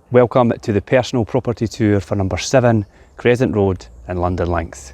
Welcome to the personal property tour for number 7 Crescent Road in London Links.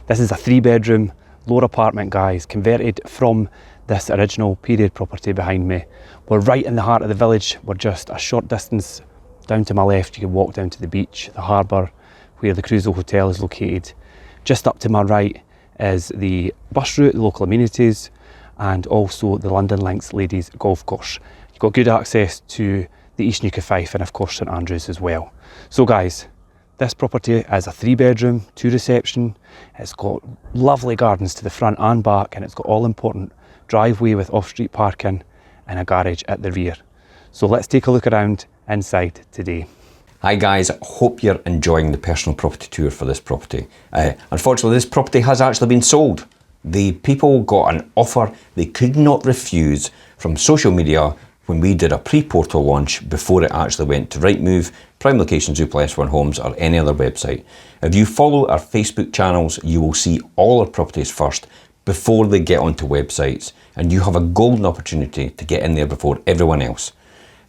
This is a 3-bedroom, lower apartment, guys, converted from this original period property behind me. We're right in the heart of the village. We're just a short distance down to my left. You can walk down to the beach, the harbour, where the Crusoe Hotel is located. Just up to my right is the bus route, the local amenities, and also the London Links Ladies Golf Course. You've got good access to the East Nuka Fife and of course St Andrews as well. So guys, this property is a 3-bedroom, 2 reception. It's got lovely gardens to the front and back, and it's got all important driveway with off-street parking and a garage at the rear. So let's take a look around inside today. Hi guys, hope you're enjoying the personal property tour for this property. Unfortunately, this property has actually been sold. The people got an offer they could not refuse from social media when we did a pre-portal launch before it actually went to Rightmove, Prime Location, Zoopla, S1 Homes or any other website. If you follow our Facebook channels, you will see all our properties first before they get onto websites, and you have a golden opportunity to get in there before everyone else.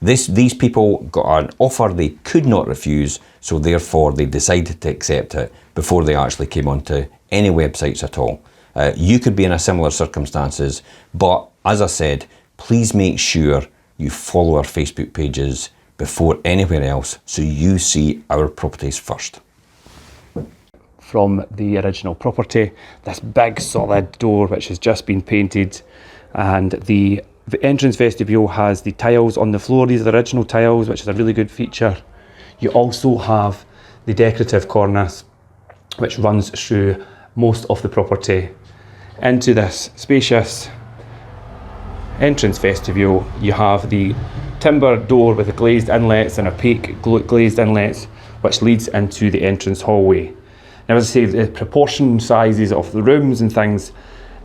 These people got an offer they could not refuse, so therefore they decided to accept it before they actually came onto any websites at all. You could be in a similar circumstances, but as I said, please make sure you follow our Facebook pages before anywhere else so you see our properties first. From the original property, this big solid door which has just been painted, and the entrance vestibule has the tiles on the floor. These are the original tiles, which is a really good feature. You also have the decorative cornice which runs through most of the property. Into this spacious entrance vestibule, you have the timber door with the glazed inlets and opaque glazed inlets, which leads into the entrance hallway. Now, as I say, the proportion sizes of the rooms and things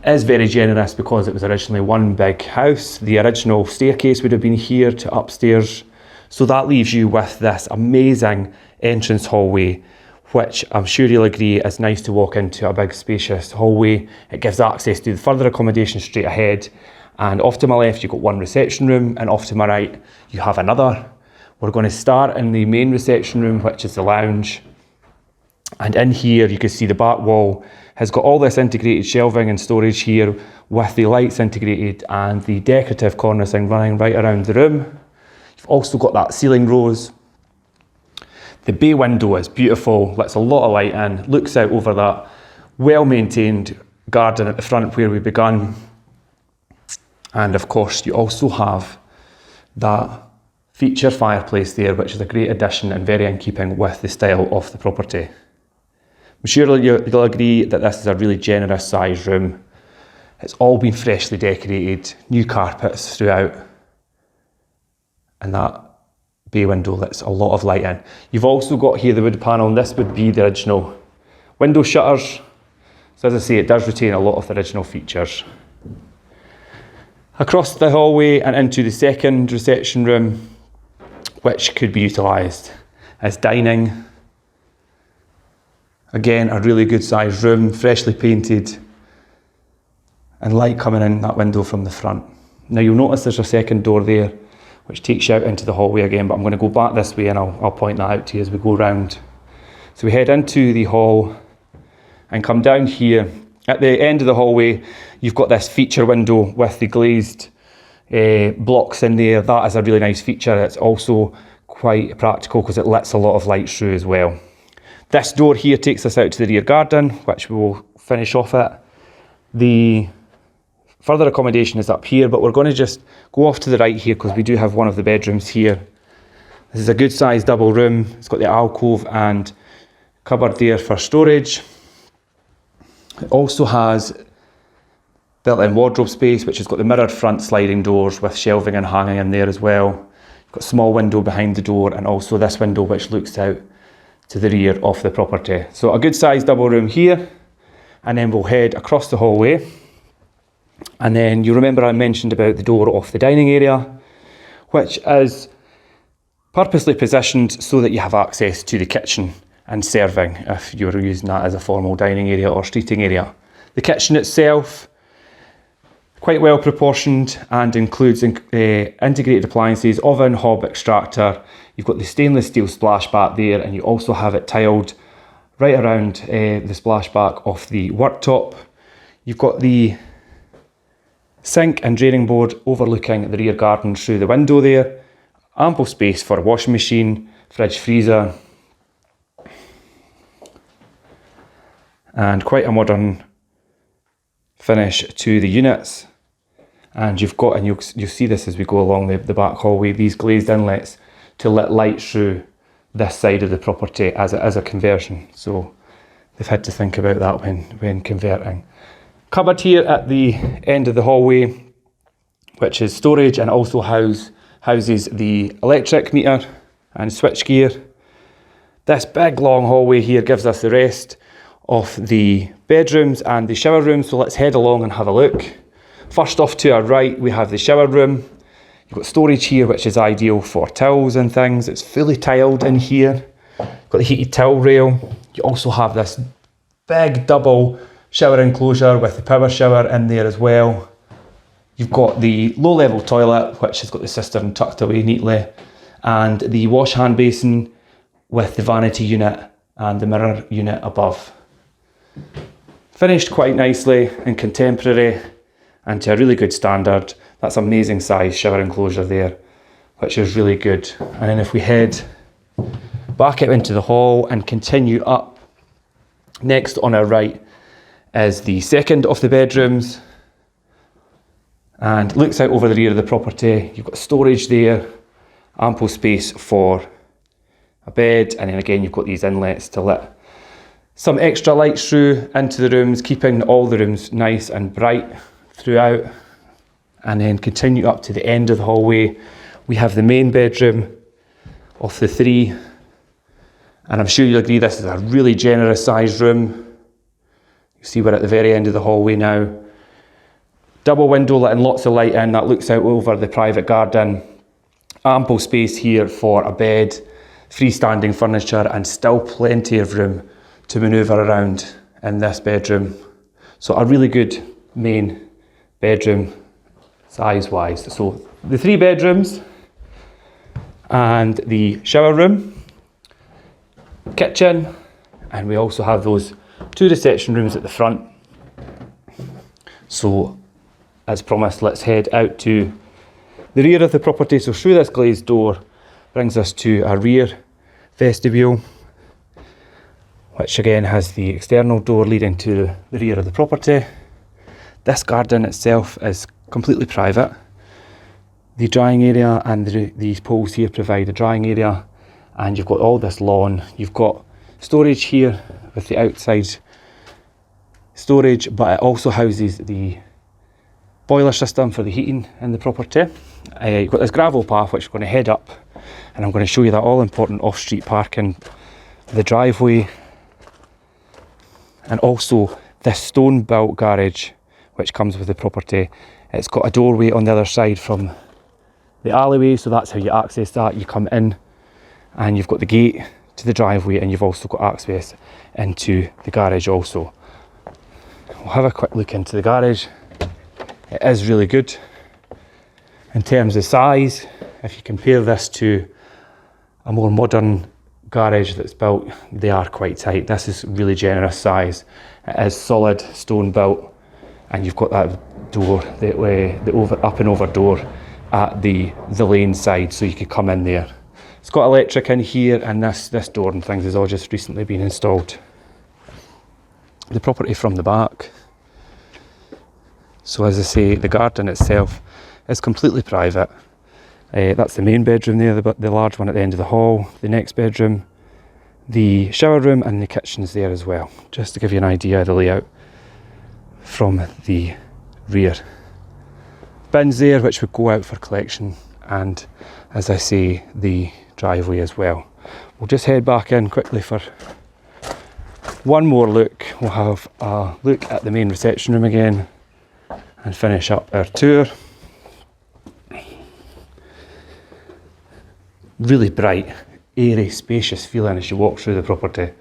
is very generous because it was originally one big house. The original staircase would have been here to upstairs, so that leaves you with this amazing entrance hallway, which I'm sure you'll agree is nice to walk into a big spacious hallway. It gives access to the further accommodation straight ahead, and off to my left you've got one reception room, and off to my right you have another. We're going to start in the main reception room, which is the lounge, and in here you can see the back wall has got all this integrated shelving and storage here with the lights integrated and the decorative cornicing running right around the room. You've also got that ceiling rose. The bay window is beautiful, lets a lot of light in, looks out over that well-maintained garden at the front where we begun. And of course you also have that feature fireplace there, which is a great addition and very in keeping with the style of the property. I'm sure you'll agree that this is a really generous sized room. It's all been freshly decorated, new carpets throughout, and that bay window lets a lot of light in. You've also got here the wood panel, and this would be the original window shutters. So as I say, it does retain a lot of the original features. Across the hallway and into the second reception room, which could be utilised as dining. Again, a really good sized room, freshly painted, and light coming in that window from the front. Now you'll notice there's a second door there, which takes you out into the hallway again, but I'm going to go back this way and I'll point that out to you as we go round. So we head into the hall and come down here. At the end of the hallway, you've got this feature window with the glazed blocks in there. That is a really nice feature. It's also quite practical because it lets a lot of light through as well. This door here takes us out to the rear garden, which we will finish off at. The further accommodation is up here, but we're going to just go off to the right here because we do have one of the bedrooms here. This is a good sized double room. It's got the alcove and cupboard there for storage. It also has built-in wardrobe space, which has got the mirrored front sliding doors with shelving and hanging in there as well. You've got a small window behind the door, and also this window which looks out to the rear of the property. So a good sized double room here, and then we'll head across the hallway. And then you remember I mentioned about the door off the dining area, which is purposely positioned so that you have access to the kitchen and serving if you're using that as a formal dining area or streeting area. The kitchen itself Quite well proportioned and includes integrated appliances, oven, hob, extractor. You've got the stainless steel splashback there, and you also have it tiled right around the splashback of the worktop. You've got the sink and draining board overlooking the rear garden through the window there. Ample space for a washing machine, fridge, freezer, and quite a modern finish to the units. And you've got, and you'll see this as we go along the back hallway, these glazed inlets to let light through this side of the property as it is a conversion. So they've had to think about that when converting. Cupboard here at the end of the hallway, which is storage and also houses the electric meter and switchgear. This big long hallway here gives us the rest of the bedrooms and the shower room, so let's head along and have a look. First off to our right we have the shower room. You've got storage here which is ideal for towels and things. It's fully tiled in here. You've got the heated towel rail. You also have this big double shower enclosure with the power shower in there as well. You've got the low level toilet which has got the cistern tucked away neatly, and the wash hand basin with the vanity unit and the mirror unit above. Finished quite nicely and contemporary and to a really good standard. That's amazing size shower enclosure there, which is really good. And then if we head back out into the hall and continue up, next on our right is the second of the bedrooms and looks out over the rear of the property. You've got storage there, ample space for a bed, and then again you've got these inlets to let some extra light through into the rooms, keeping all the rooms nice and bright throughout. And then continue up to the end of the hallway. We have the main bedroom of the three, and I'm sure you'll agree this is a really generous sized room. You see we're at the very end of the hallway now. Double window letting lots of light in, that looks out over the private garden. Ample space here for a bed, freestanding furniture, and still plenty of room to manoeuvre around in this bedroom. So a really good main bedroom size wise. So the three bedrooms and the shower room, kitchen, and we also have those two reception rooms at the front. So as promised, let's head out to the rear of the property. So through this glazed door brings us to a rear vestibule, which again has the external door leading to the rear of the property. This garden itself is completely private. The drying area and these poles here provide a drying area, and you've got all this lawn. You've got storage here with the outside storage, but it also houses the boiler system for the heating in the property. You've got this gravel path which we're going to head up, and I'm going to show you that all important off-street parking, the driveway, and also this stone built garage which comes with the property. It's got a doorway on the other side from the alleyway, so that's how you access that. You come in and you've got the gate to the driveway, and you've also got access into the garage also. We'll have a quick look into the garage. It is really good in terms of size. If you compare this to a more modern garage that's built, they are quite tight. This is really generous size. It is solid stone built, and you've got that door, the up and over door at the lane side, so you could come in there. It's got electric in here, and this door and things has all just recently been installed. The property from the back. So as I say, the garden itself is completely private. That's the main bedroom there, the large one at the end of the hall. The next bedroom, the shower room, and the kitchen's there as well, just to give you an idea of the layout from the rear. Bins there which would go out for collection, and as I say, the driveway as well. We'll just head back in quickly for one more look. We'll have a look at the main reception room again and finish up our tour. Really bright, airy, spacious feeling as you walk through the property,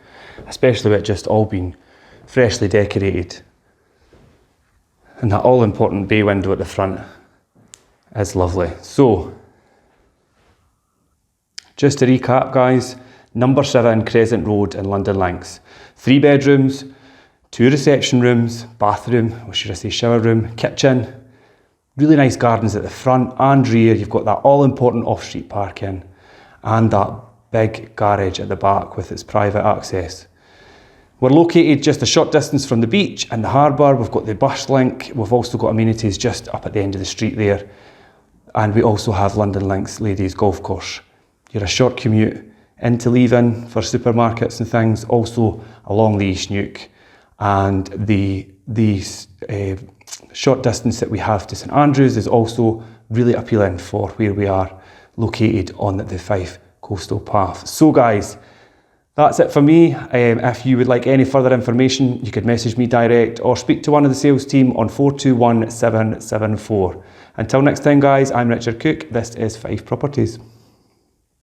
especially with it just all being freshly decorated. And that all important bay window at the front is lovely. So, just to recap guys, number 7 Crescent Road in Lundin Links. 3 bedrooms, 2 reception rooms, bathroom, or should I say shower room, kitchen, really nice gardens at the front and rear. You've got that all important off-street parking and that big garage at the back with its private access. We're located just a short distance from the beach and the harbour. We've got the bus link. We've also got amenities just up at the end of the street there. And we also have Lundin Links Ladies Golf Course. You're a short commute into Leaving for supermarkets and things, also along the East Neuk. And the short distance that we have to St Andrews is also really appealing for where we are located on the Fife Coastal Path. So guys, that's it for me. If you would like any further information, you could message me direct or speak to one of the sales team on 421 774. Until next time guys, I'm Richard Cook. This is Fife Properties.